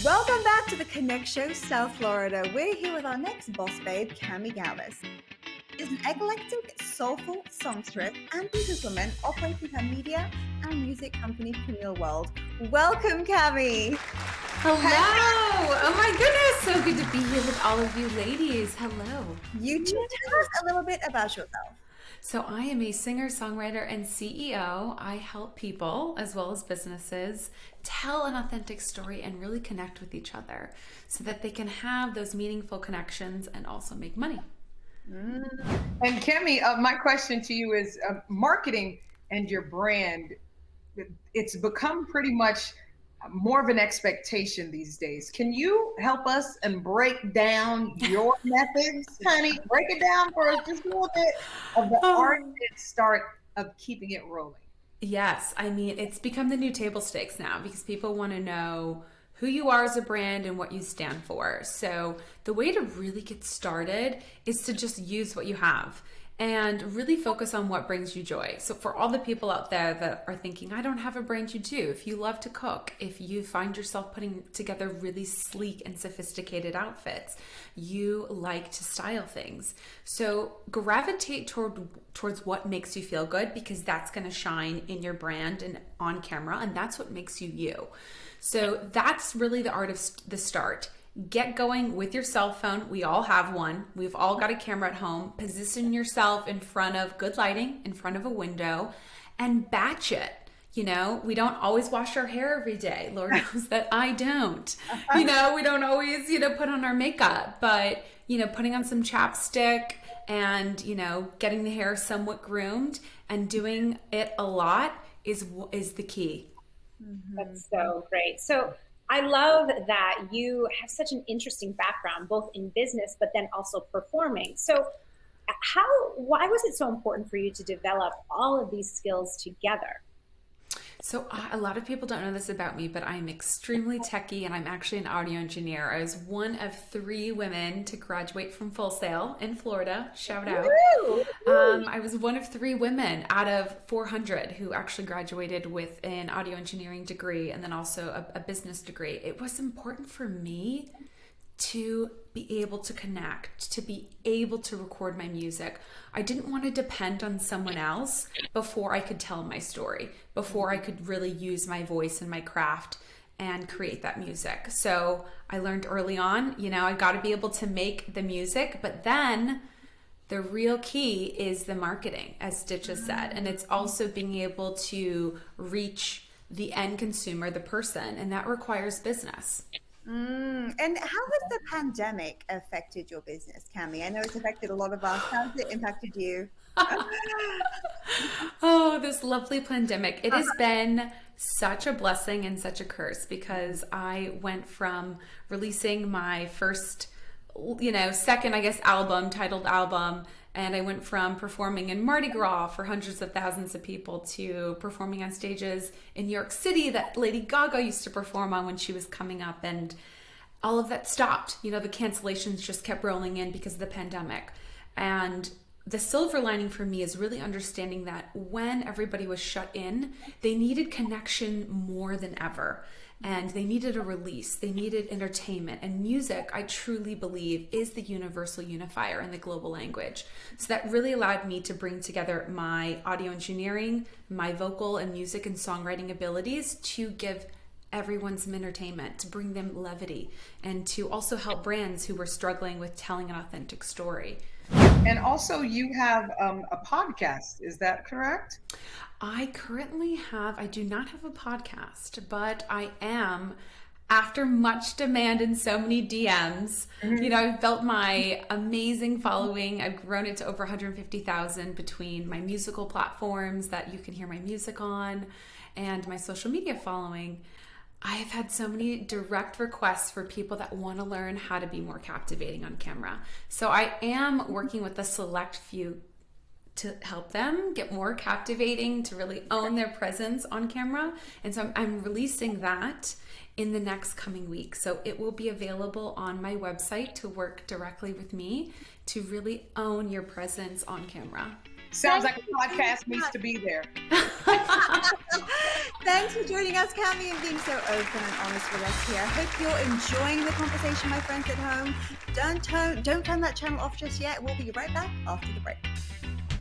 Welcome back to the Connect Show, South Florida. We're here with our next boss babe, Cami. She's an eclectic, soulful songstress and businesswoman operating her media and music company, Camille World. Welcome, Cami. Hello. Oh my goodness. So good to be here with all of you ladies. Hello. You too. Tell us a little bit about yourself. So I am a singer, songwriter, and CEO. I help people as well as businesses tell an authentic story and really connect with each other so that they can have those meaningful connections and also make money. And Cami, my question to you is marketing and your brand, it's become pretty much more of an expectation these days. Can you help us and break down your methods, honey? Break it down for us just a little bit of the art and start of keeping it rolling. Yes, I mean, it's become the new table stakes now because people want to know who you are as a brand and what you stand for. So the way to really get started is to just use what you have and really focus on what brings you joy. So for all the people out there that are thinking, I don't have a brand, you do. If you love to cook, if you find yourself putting together really sleek and sophisticated outfits, you like to style things. So gravitate towards what makes you feel good because that's gonna shine in your brand and on camera, and that's what makes you you. So that's really the art of the start. Get going with your cell phone. We all have one. We've all got a camera at home. Position yourself in front of good lighting, in front of a window, and batch it. You know, we don't always wash our hair every day. Lord knows that I don't. You know, we don't always, put on our makeup, but, putting on some chapstick and, getting the hair somewhat groomed and doing it a lot is the key. That's so great. So I love that you have such an interesting background, both in business, but then also performing. So why was it so important for you to develop all of these skills together? So a lot of people don't know this about me, but I'm extremely techie and I'm actually an audio engineer. I was one of 3 women to graduate from Full Sail in Florida. Shout out. I was one of 3 women out of 400 who actually graduated with an audio engineering degree and then also a business degree. It was important for me to be able to connect, to be able to record my music. I didn't want to depend on someone else before I could tell my story, before I could really use my voice and my craft and create that music. So I learned early on, I got to be able to make the music, but then the real key is the marketing, as Stitch has said. And it's also being able to reach the end consumer, the person, and that requires business. And how has the pandemic affected your business, Cami? I know it's affected a lot of us. How has it impacted you? Oh, this lovely pandemic. It has been such a blessing and such a curse because I went from releasing my first, second, titled album, and I went from performing in Mardi Gras for hundreds of thousands of people to performing on stages in New York City that Lady Gaga used to perform on when she was coming up. And all of that stopped. The cancellations just kept rolling in because of the pandemic. And the silver lining for me is really understanding that when everybody was shut in, they needed connection more than ever. And they needed a release, they needed entertainment, and music, I truly believe, is the universal unifier in the global language. So that really allowed me to bring together my audio engineering, my vocal and music and songwriting abilities to give everyone some entertainment, to bring them levity, and to also help brands who were struggling with telling an authentic story. And also you have a podcast, is that correct? I do not have a podcast, but I am, after much demand and so many DMs, I've built my amazing following. I've grown it to over 150,000 between my musical platforms that you can hear my music on and my social media following. I've had so many direct requests for people that want to learn how to be more captivating on camera. So I am working with a select few to help them get more captivating, to really own their presence on camera. And so I'm releasing that in the next coming week. So it will be available on my website to work directly with me to really own your presence on camera. Sounds like a podcast needs to be there. Thanks for joining us, Cami, and being so open and honest with us here. I hope you're enjoying the conversation, my friends at home. Don't turn that channel off just yet. We'll be right back after the break.